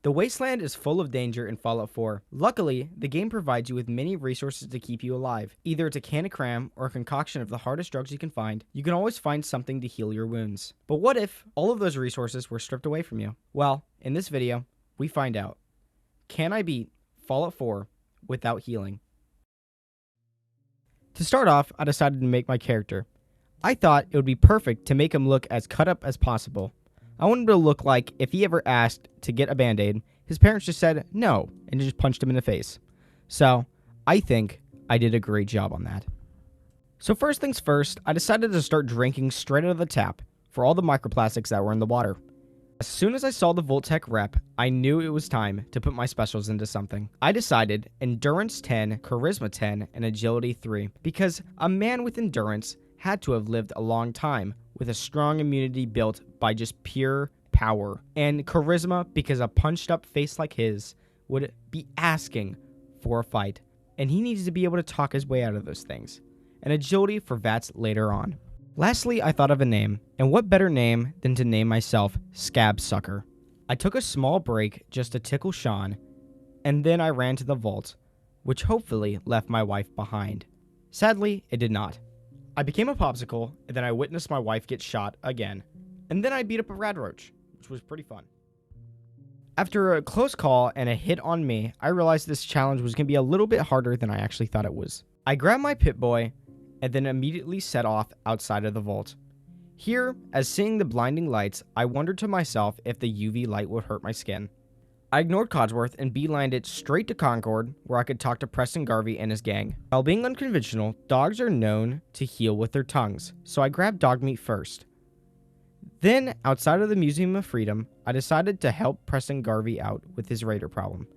The wasteland is full of danger in Fallout 4. Luckily, the game provides you with many resources to keep you alive. Either it's a can of cram or a concoction of the hardest drugs you can find, you can always find something to heal your wounds. But what if all of those resources were stripped away from you? Well, in this video, we find out. Can I beat Fallout 4 without healing? To start off, I decided to make my character. I thought it would be perfect to make him look as cut up as possible. I wanted him to look like if he ever asked to get a band-aid, his parents just said no and just punched him in the face. So, I think I did a great job on that. So first things first, I decided to start drinking straight out of the tap for all the microplastics that were in the water. As soon as I saw the Vault-Tec rep, I knew it was time to put my specials into something. I decided Endurance 10, Charisma 10, and Agility 3 because a man with endurance had to have lived a long time with a strong immunity built by just pure power, and charisma because a punched up face like his would be asking for a fight, and he needs to be able to talk his way out of those things, and agility for VATS later on. Lastly, I thought of a name, and what better name than to name myself Scab Sucker. I took a small break just to tickle Sean, and then I ran to the vault, which hopefully left my wife behind. Sadly, it did not. I became a popsicle, and then I witnessed my wife get shot again. And then I beat up a rad roach, which was pretty fun. After a close call and a hit on me, I realized this challenge was going to be a little bit harder than I actually thought it was. I grabbed my Pip-Boy, and then immediately set off outside of the vault. Here, as seeing the blinding lights, I wondered to myself if the UV light would hurt my skin. I ignored Codsworth and beelined it straight to Concord, where I could talk to Preston Garvey and his gang. While being unconventional, dogs are known to heal with their tongues, so I grabbed dog meat first. Then, outside of the Museum of Freedom, I decided to help Preston Garvey out with his raider problem.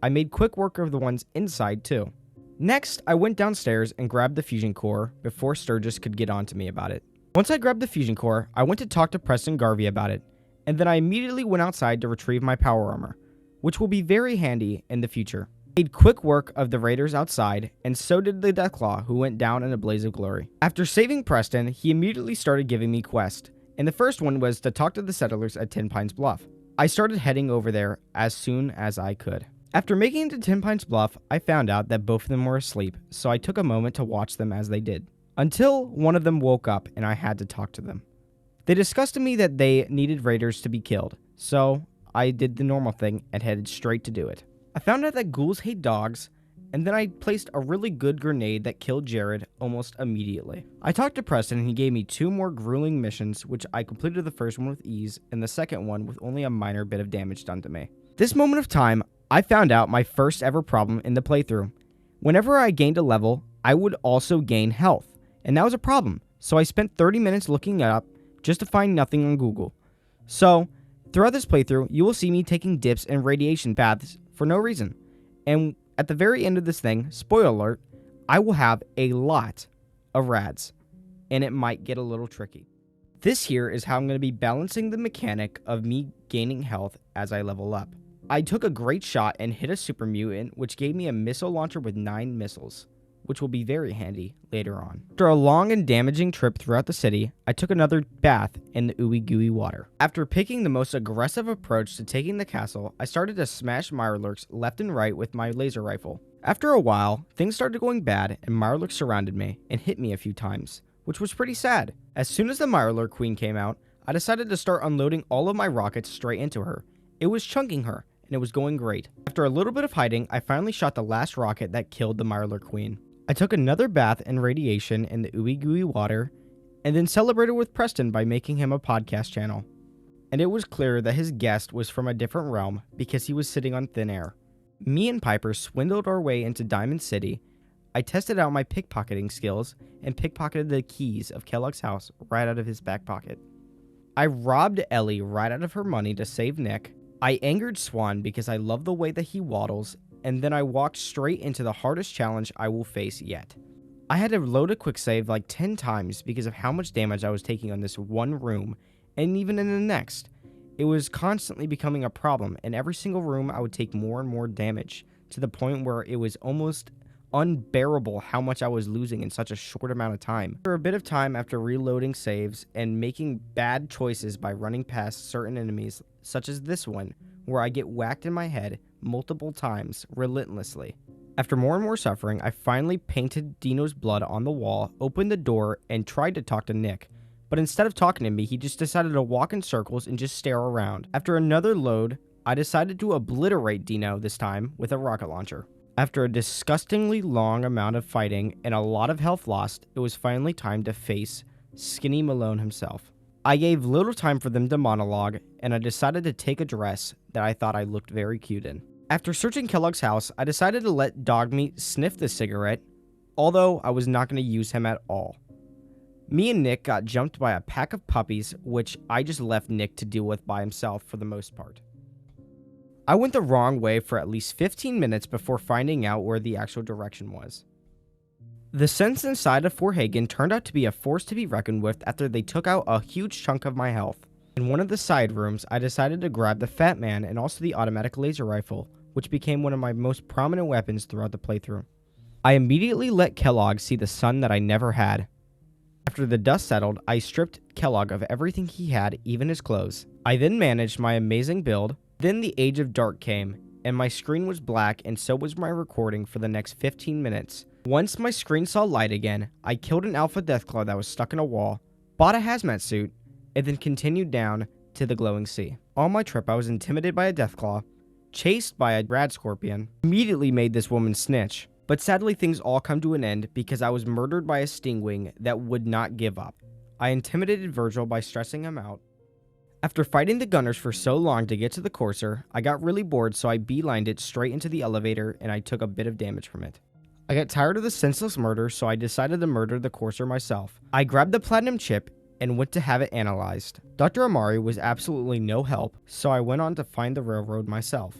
I made quick work of the ones inside too. Next, I went downstairs and grabbed the fusion core before Sturgis could get on to me about it. Once I grabbed the fusion core, I went to talk to Preston Garvey about it, and then I immediately went outside to retrieve my power armor, which will be very handy in the future. I made quick work of the raiders outside, and so did the Deathclaw, who went down in a blaze of glory. After saving Preston, he immediately started giving me quests, and the first one was to talk to the settlers at Ten Pines Bluff. I started heading over there as soon as I could. After making it to Ten Pines Bluff, I found out that both of them were asleep, so I took a moment to watch them as they did, until one of them woke up and I had to talk to them. They discussed to me that they needed raiders to be killed, so I did the normal thing and headed straight to do it. I found out that ghouls hate dogs, and then I placed a really good grenade that killed Jared almost immediately. I talked to Preston and he gave me 2 more grueling missions, which I completed the first one with ease and the second one with only a minor bit of damage done to me. This moment of time, I found out my first ever problem in the playthrough. Whenever I gained a level, I would also gain health, and that was a problem, so I spent 30 minutes looking it up just to find nothing on Google. So, throughout this playthrough, you will see me taking dips and radiation baths for no reason. And at the very end of this thing, spoiler alert, I will have a lot of rads. And it might get a little tricky. This here is how I'm going to be balancing the mechanic of me gaining health as I level up. I took a great shot and hit a super mutant, which gave me a missile launcher with 9 missiles, which will be very handy later on. After a long and damaging trip throughout the city, I took another bath in the ooey gooey water. After picking the most aggressive approach to taking the castle, I started to smash Mirelurks left and right with my laser rifle. After a while, things started going bad and Mirelurks surrounded me and hit me a few times, which was pretty sad. As soon as the Mirelurk Queen came out, I decided to start unloading all of my rockets straight into her. It was chunking her, and it was going great. After a little bit of hiding, I finally shot the last rocket that killed the Mirelurk Queen. I took another bath in radiation in the ooey gooey water, and then celebrated with Preston by making him a podcast channel. And it was clear that his guest was from a different realm because he was sitting on thin air. Me and Piper swindled our way into Diamond City. I tested out my pickpocketing skills and pickpocketed the keys of Kellogg's house right out of his back pocket. I robbed Ellie right out of her money to save Nick. I angered Swan because I love the way that he waddles, and then I walked straight into the hardest challenge I will face yet. I had to load a quick save like 10 times because of how much damage I was taking on this one room, and even in the next. It was constantly becoming a problem, and every single room I would take more and more damage, to the point where it was almost unbearable how much I was losing in such a short amount of time. For a bit of time after reloading saves and making bad choices by running past certain enemies, such as this one, where I get whacked in my head multiple times relentlessly. After more and more suffering, I finally painted Dino's blood on the wall, opened the door, and tried to talk to Nick. But instead of talking to me, he just decided to walk in circles and just stare around. After another load, I decided to obliterate Dino this time with a rocket launcher. After a disgustingly long amount of fighting and a lot of health lost, it was finally time to face Skinny Malone himself. I gave little time for them to monologue, and I decided to take a dress that I thought I looked very cute in. After searching Kellogg's house, I decided to let Dogmeat sniff the cigarette, although I was not going to use him at all. Me and Nick got jumped by a pack of puppies, which I just left Nick to deal with by himself for the most part. I went the wrong way for at least 15 minutes before finding out where the actual direction was. The sense inside of Fort Hagen turned out to be a force to be reckoned with after they took out a huge chunk of my health. In one of the side rooms, I decided to grab the Fat Man and also the automatic laser rifle, which became one of my most prominent weapons throughout the playthrough. I immediately let Kellogg see the sun that I never had. After the dust settled, I stripped Kellogg of everything he had, even his clothes. I then managed my amazing build. Then the Age of Dark came, and my screen was black, and so was my recording for the next 15 minutes. Once my screen saw light again, I killed an Alpha Deathclaw that was stuck in a wall, bought a hazmat suit, and then continued down to the glowing sea. On my trip, I was intimidated by a Deathclaw, chased by a Rad Scorpion, immediately made this woman snitch. But sadly, things all come to an end because I was murdered by a Stingwing that would not give up. I intimidated Virgil by stressing him out. After fighting the gunners for so long to get to the courser, I got really bored, so I beelined it straight into the elevator and I took a bit of damage from it. I got tired of the senseless murder, so I decided to murder the courser myself. I grabbed the platinum chip and went to have it analyzed. Dr. Amari was absolutely no help, so I went on to find the railroad myself.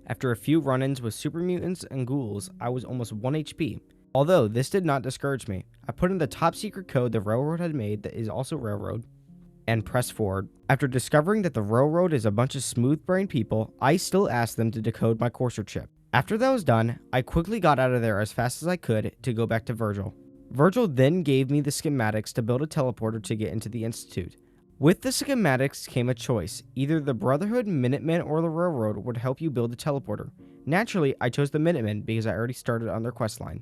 After a few run-ins with super mutants and ghouls, I was almost 1 HP. Although this did not discourage me, I put in the top secret code the railroad had made that is also railroad, and pressed forward. After discovering that the railroad is a bunch of smooth-brained people, I still asked them to decode my courser chip. After that was done, I quickly got out of there as fast as I could to go back to Virgil. Virgil then gave me the schematics to build a teleporter to get into the Institute. With the schematics came a choice. Either the Brotherhood, Minutemen, or the Railroad would help you build a teleporter. Naturally, I chose the Minutemen because I already started on their questline.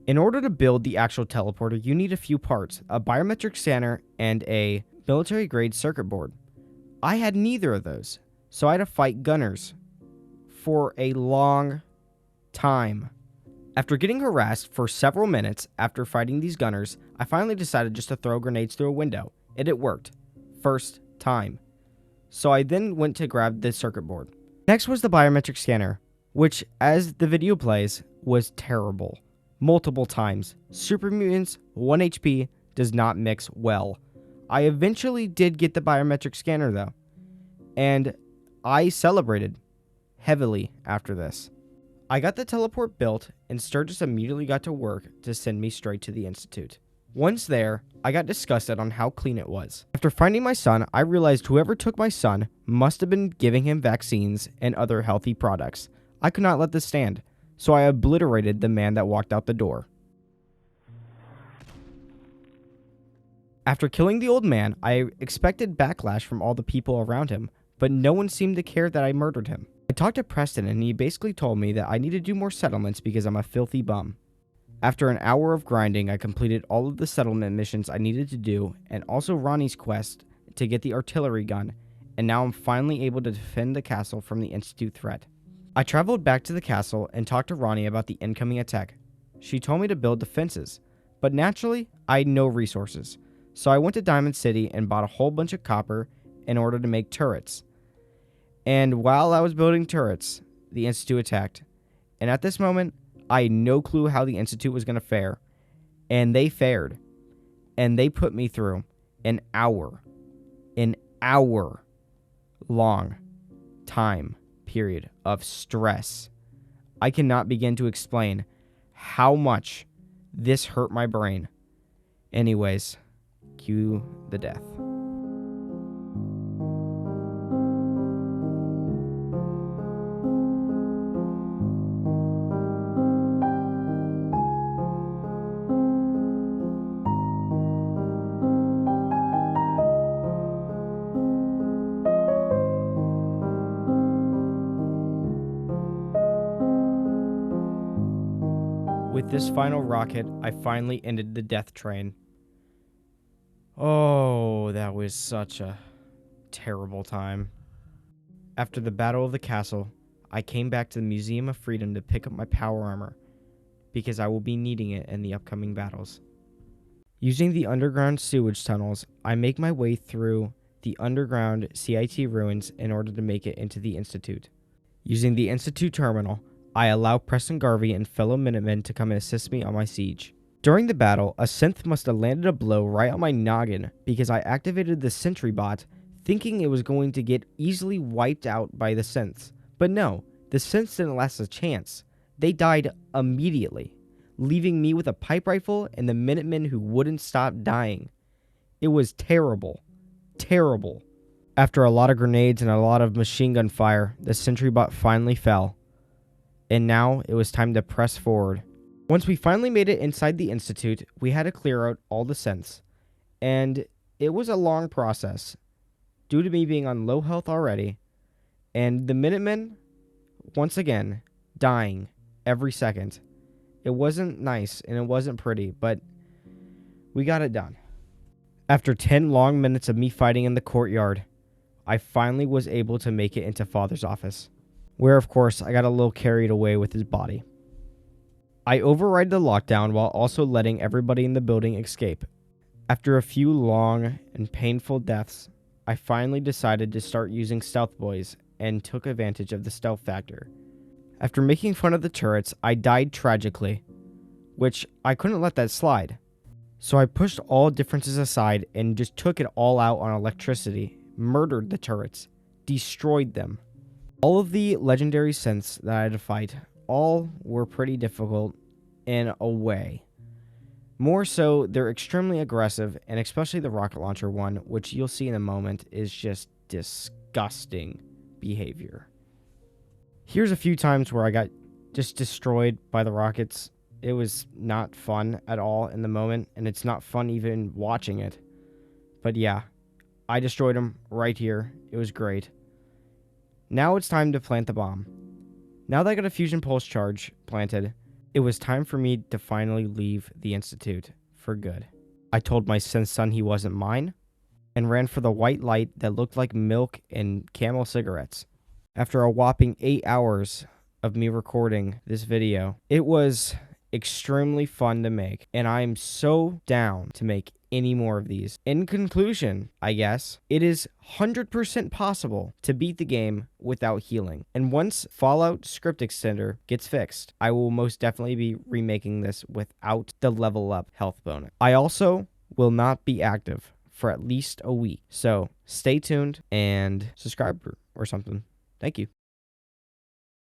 In order to build the actual teleporter, you need a few parts, a biometric scanner and a military-grade circuit board. I had neither of those, so I had to fight gunners for a long time. After getting harassed for several minutes after fighting these gunners, I finally decided just to throw grenades through a window, and it worked. First time. So I then went to grab the circuit board. Next was the biometric scanner, which, as the video plays, was terrible. Multiple times. Super mutants, 1 HP, does not mix well. I eventually did get the biometric scanner though, and I celebrated heavily after this. I got the teleport built, and Sturgis immediately got to work to send me straight to the Institute. Once there, I got disgusted on how clean it was. After finding my son, I realized whoever took my son must have been giving him vaccines and other healthy products. I could not let this stand, so I obliterated the man that walked out the door. After killing the old man, I expected backlash from all the people around him, but no one seemed to care that I murdered him. I talked to Preston, and he basically told me that I need to do more settlements because I'm a filthy bum. After an hour of grinding, I completed all of the settlement missions I needed to do, and also Ronnie's quest to get the artillery gun, and now I'm finally able to defend the castle from the Institute threat. I traveled back to the castle and talked to Ronnie about the incoming attack. She told me to build defenses, but naturally, I had no resources, so I went to Diamond City and bought a whole bunch of copper in order to make turrets. And while I was building turrets, the Institute attacked, and at this moment, I had no clue how the Institute was going to fare, and they fared, and they put me through an hour long time period of stress. I cannot begin to explain how much this hurt my brain. Anyways, cue the death. With this final rocket, I finally ended the death train. Oh, that was such a terrible time. After the Battle of the Castle, I came back to the Museum of Freedom to pick up my power armor, because I will be needing it in the upcoming battles. Using the underground sewage tunnels, I make my way through the underground CIT ruins in order to make it into the Institute. Using the Institute terminal, I allow Preston, Garvey, and fellow Minutemen to come and assist me on my siege. During the battle, a synth must have landed a blow right on my noggin because I activated the sentry bot thinking it was going to get easily wiped out by the synths. But no, the synths didn't last a chance. They died immediately, leaving me with a pipe rifle and the Minutemen who wouldn't stop dying. It was terrible. Terrible. After a lot of grenades and a lot of machine gun fire, the sentry bot finally fell. And now it was time to press forward. Once we finally made it inside the Institute, we had to clear out all the synths. And it was a long process, due to me being on low health already, and the Minutemen, once again, dying every second. It wasn't nice and it wasn't pretty, but we got it done. After 10 long minutes of me fighting in the courtyard, I finally was able to make it into Father's office, where of course I got a little carried away with his body. I override the lockdown while also letting everybody in the building escape. After a few long and painful deaths, I finally decided to start using stealth boys and took advantage of the stealth factor. After making fun of the turrets, I died tragically, which I couldn't let that slide. So I pushed all differences aside and just took it all out on electricity, murdered the turrets, destroyed them. All of the legendary synths that I had to fight, all were pretty difficult in a way. More so, they're extremely aggressive, and especially the rocket launcher one, which you'll see in a moment, is just disgusting behavior. Here's a few times where I got just destroyed by the rockets. It was not fun at all in the moment, and it's not fun even watching it. But yeah, I destroyed them right here. It was great. Now it's time to plant the bomb. Now that I got a fusion pulse charge planted, it was time for me to finally leave the Institute for good. I told my son he wasn't mine, and ran for the white light that looked like milk and Camel cigarettes. After a whopping 8 hours of me recording this video, it was extremely fun to make, and I'm so down to make any more of these. In conclusion, I guess, it is 100% possible to beat the game without healing. And once Fallout Script Extender gets fixed, I will most definitely be remaking this without the level up health bonus. I also will not be active for at least a week. So stay tuned and subscribe or something. Thank you.